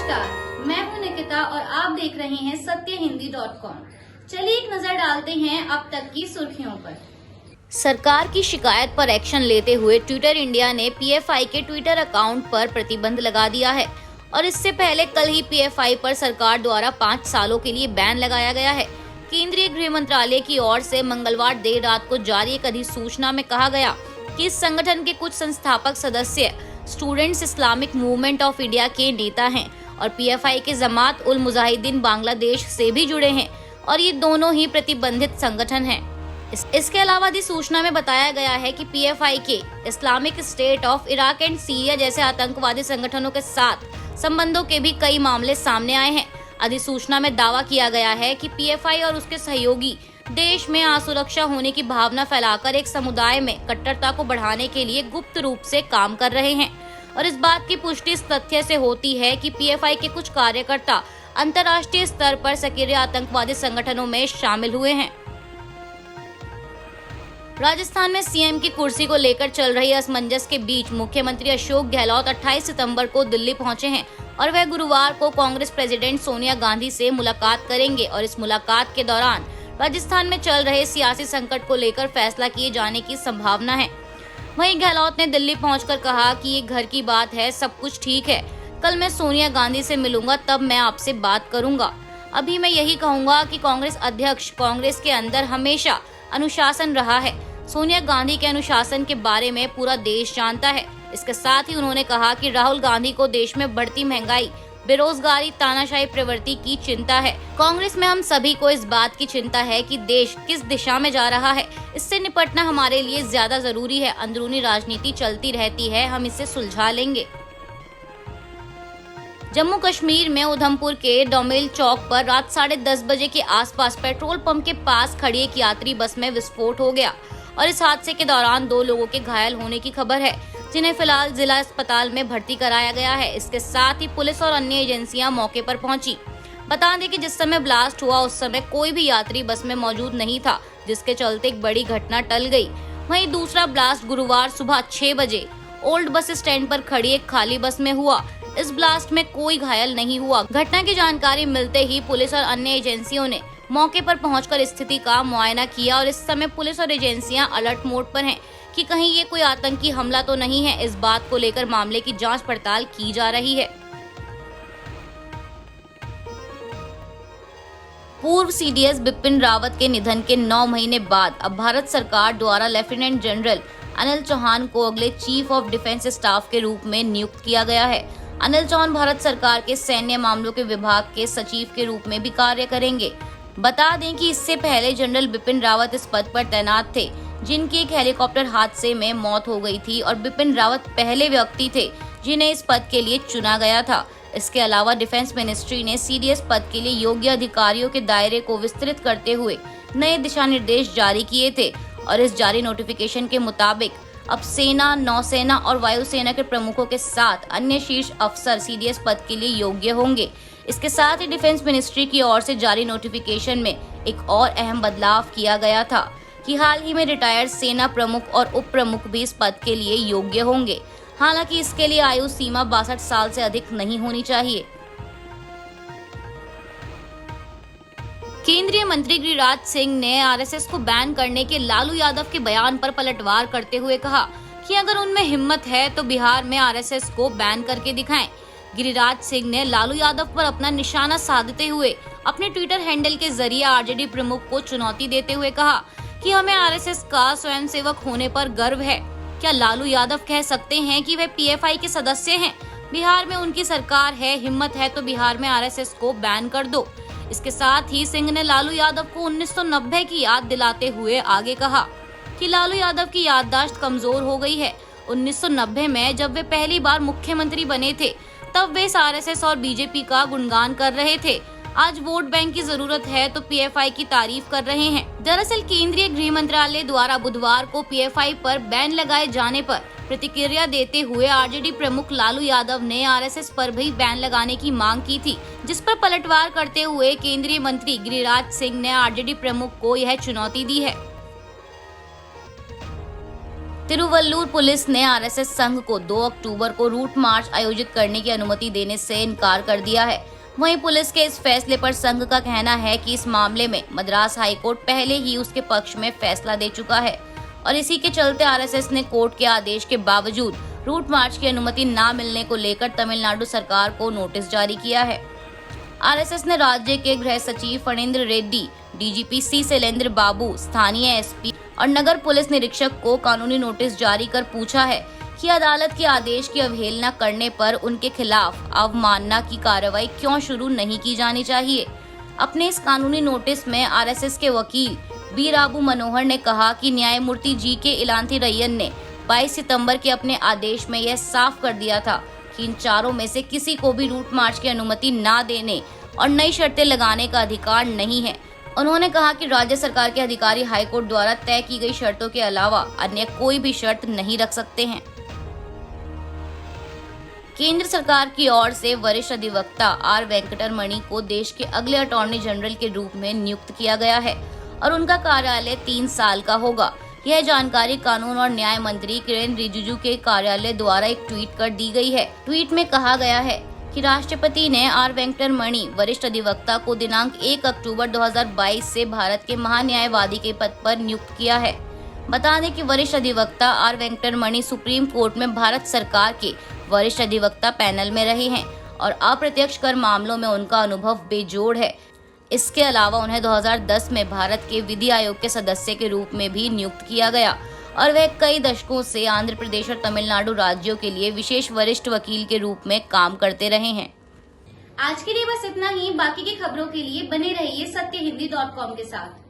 नमस्कार, मैं हूं निकिता और आप देख रहे हैं सत्यहिंदी.com। चलिए एक नजर डालते हैं अब तक की सुर्खियों पर। सरकार की शिकायत पर एक्शन लेते हुए ट्विटर इंडिया ने पीएफआई के ट्विटर अकाउंट पर प्रतिबंध लगा दिया है और इससे पहले कल ही पीएफआई पर सरकार द्वारा 5 सालों के लिए बैन लगाया गया है। केंद्रीय गृह मंत्रालय की ओर से मंगलवार देर रात को जारी एक अधिसूचना में कहा गया कि इस संगठन के कुछ संस्थापक सदस्य students Islamic movement of India के नेता हैं और पीएफआई के जमात उल मुजाहिदीन बांग्लादेश से भी जुड़े हैं और ये दोनों ही प्रतिबंधित संगठन हैं। इसके अलावा अधिसूचना में बताया गया है कि पीएफआई के Islamic state of Iraq and Syria जैसे आतंकवादी संगठनों के साथ संबंधों के भी कई मामले सामने आए हैं। अधिसूचना में दावा किया गया है कि पीएफआई और उसके सहयोगी देश में असुरक्षा होने की भावना फैलाकर एक समुदाय में कट्टरता को बढ़ाने के लिए गुप्त रूप से काम कर रहे हैं और इस बात की पुष्टि इस तथ्य से होती है कि पीएफआई के कुछ कार्यकर्ता अंतर्राष्ट्रीय स्तर पर सक्रिय आतंकवादी संगठनों में शामिल हुए हैं। राजस्थान में सीएम की कुर्सी को लेकर चल रही असमंजस के बीच मुख्यमंत्री अशोक गहलोत 28 सितंबर को दिल्ली पहुंचे हैं और वह गुरुवार को कांग्रेस प्रेसिडेंट सोनिया गांधी से मुलाकात करेंगे और इस मुलाकात के दौरान राजस्थान में चल रहे सियासी संकट को लेकर फैसला किए जाने की संभावना है। वहीं गहलोत ने दिल्ली पहुंचकर कहा कि ये घर की बात है, सब कुछ ठीक है, कल मैं सोनिया गांधी से मिलूंगा, तब मैं आपसे बात करूंगा। अभी मैं यही कहूंगा कि कांग्रेस अध्यक्ष कांग्रेस के अंदर हमेशा अनुशासन रहा है। सोनिया गांधी के अनुशासन के बारे में पूरा देश जानता है। इसके साथ ही उन्होंने कहा कि राहुल गांधी को देश में बढ़ती महंगाई, बेरोजगारी, तानाशाही प्रवृत्ति की चिंता है। कांग्रेस में हम सभी को इस बात की चिंता है कि देश किस दिशा में जा रहा है। इससे निपटना हमारे लिए ज्यादा जरूरी है। अंदरूनी राजनीति चलती रहती है, हम इसे सुलझा लेंगे। जम्मू कश्मीर में उधमपुर के डोमेल चौक पर रात 10:30 बजे के आसपास पेट्रोल पंप के पास खड़ी एक यात्री बस में विस्फोट हो गया और इस हादसे के दौरान 2 लोगों के घायल होने की खबर है, जिन्हें फिलहाल जिला अस्पताल में भर्ती कराया गया है। इसके साथ ही पुलिस और अन्य एजेंसियां मौके पर पहुंची। बता दें कि जिस समय ब्लास्ट हुआ उस समय कोई भी यात्री बस में मौजूद नहीं था, जिसके चलते एक बड़ी घटना टल गई। वहीं दूसरा ब्लास्ट गुरुवार सुबह 6 बजे ओल्ड बस स्टैंड पर खड़ी एक खाली बस में हुआ। इस ब्लास्ट में कोई घायल नहीं हुआ। घटना की जानकारी मिलते ही पुलिस और अन्य एजेंसियों ने मौके पर पहुंचकर स्थिति का मुआयना किया और इस समय पुलिस और एजेंसियां अलर्ट मोड पर हैं कि कहीं ये कोई आतंकी हमला तो नहीं है। इस बात को लेकर मामले की जांच पड़ताल की जा रही है। पूर्व सीडीएस बिपिन रावत के निधन के 9 महीने बाद अब भारत सरकार द्वारा लेफ्टिनेंट जनरल अनिल चौहान को अगले चीफ ऑफ डिफेंस स्टाफ के रूप में नियुक्त किया गया है। अनिल चौहान भारत सरकार के सैन्य मामलों के विभाग के सचिव के रूप में भी कार्य करेंगे। बता दें कि इससे पहले जनरल बिपिन रावत इस पद पर तैनात थे, जिनकी एक हेलीकॉप्टर हादसे में मौत हो गई थी और बिपिन रावत पहले व्यक्ति थे जिन्हें इस पद के लिए चुना गया था। इसके अलावा डिफेंस मिनिस्ट्री ने सीडीएस पद के लिए योग्य अधिकारियों के दायरे को विस्तृत करते हुए नए दिशा निर्देश जारी किए थे और इस जारी नोटिफिकेशन के मुताबिक अब सेना, नौसेना और वायुसेना के प्रमुखों के साथ अन्य शीर्ष अफसर सीडीएस पद के लिए योग्य होंगे। इसके साथ ही डिफेंस मिनिस्ट्री की ओर से जारी नोटिफिकेशन में एक और अहम बदलाव किया गया था कि हाल ही में रिटायर्ड सेना प्रमुख और उप प्रमुख भी इस पद के लिए योग्य होंगे। हालांकि इसके लिए आयु सीमा 62 साल से अधिक नहीं होनी चाहिए। केंद्रीय मंत्री गिरिराज सिंह ने आरएसएस को बैन करने के लालू यादव के बयान पर पलटवार करते हुए कहा कि अगर उनमें हिम्मत है तो बिहार में आरएसएस को बैन करके दिखाएं। गिरिराज सिंह ने लालू यादव पर अपना निशाना साधते हुए अपने ट्विटर हैंडल के जरिए आरजेडी प्रमुख को चुनौती देते हुए कहा कि हमें आरएसएस का स्वयंसेवक होने पर गर्व है। क्या लालू यादव कह सकते हैं कि वे पीएफआई के सदस्य हैं? बिहार में उनकी सरकार है, हिम्मत है तो बिहार में आरएसएस को बैन कर दो। इसके साथ ही सिंह ने लालू यादव को 1990 की याद दिलाते हुए आगे कहा कि लालू यादव की याददाश्त कमजोर हो गई है। 1990 में जब वे पहली बार मुख्यमंत्री बने थे तब वे आरएसएस और बीजेपी का गुणगान कर रहे थे। आज वोट बैंक की जरूरत है तो पीएफआई की तारीफ कर रहे हैं। दरअसल केंद्रीय गृह मंत्रालय द्वारा बुधवार को पीएफआई पर बैन लगाए जाने पर प्रतिक्रिया देते हुए आरजेडी प्रमुख लालू यादव ने आरएसएस पर भी बैन लगाने की मांग की थी, जिस पर पलटवार करते हुए केंद्रीय मंत्री गिरिराज सिंह ने आरजेडी प्रमुख को यह चुनौती दी है। तिरुवल्लुर पुलिस ने आरएसएस संघ को 2 अक्टूबर को रूट मार्च आयोजित करने की अनुमति देने से इनकार कर दिया है। वहीं पुलिस के इस फैसले पर संघ का कहना है कि इस मामले में मद्रास हाईकोर्ट पहले ही उसके पक्ष में फैसला दे चुका है और इसी के चलते आरएसएस ने कोर्ट के आदेश के बावजूद रूट मार्च की अनुमति न मिलने को लेकर तमिलनाडु सरकार को नोटिस जारी किया है। आरएसएस ने राज्य के गृह सचिव फणींद्र रेड्डी, डीजीपी सी शैलेंद्र बाबू, स्थानीय एसपी और नगर पुलिस निरीक्षक को कानूनी नोटिस जारी कर पूछा है कि अदालत के आदेश की अवहेलना करने पर उनके खिलाफ अवमानना की कार्रवाई क्यों शुरू नहीं की जानी चाहिए। अपने इस कानूनी नोटिस में आरएसएस के वकील बी राबू मनोहर ने कहा कि न्यायमूर्ति जी के इलांथीरयन ने 22 सितंबर के अपने आदेश में यह साफ कर दिया था कि इन चारों में से किसी को भी रूट मार्च की अनुमति न देने और नई शर्तें लगाने का अधिकार नहीं है। उन्होंने कहा कि राज्य सरकार के अधिकारी हाईकोर्ट द्वारा तय की गई शर्तों के अलावा अन्य कोई भी शर्त नहीं रख सकते हैं। केंद्र सरकार की ओर से वरिष्ठ अधिवक्ता आर वेंकटरमणि को देश के अगले अटॉर्नी जनरल के रूप में नियुक्त किया गया है और उनका कार्यालय 3 साल का होगा। यह जानकारी कानून और न्याय मंत्री किरेन रिजिजू के कार्यालय द्वारा एक ट्वीट कर दी गई है। ट्वीट में कहा गया है कि राष्ट्रपति ने आर वेंकटरमणि वरिष्ठ अधिवक्ता को दिनांक 1 अक्टूबर 2022 से भारत के महान्यायवादी के पद पर नियुक्त किया है। बता दें कि वरिष्ठ अधिवक्ता आर वेंकटरमणि सुप्रीम कोर्ट में भारत सरकार के वरिष्ठ अधिवक्ता पैनल में रहे हैं और अप्रत्यक्ष कर मामलों में उनका अनुभव बेजोड़ है। इसके अलावा उन्हें 2010 में भारत के विधि आयोग के सदस्य के रूप में भी नियुक्त किया गया और वह कई दशकों से आंध्र प्रदेश और तमिलनाडु राज्यों के लिए विशेष वरिष्ठ वकील के रूप में काम करते रहे हैं। आज के लिए बस इतना ही। बाकी की खबरों के लिए बने रहिए सत्यहिंदी.com के साथ।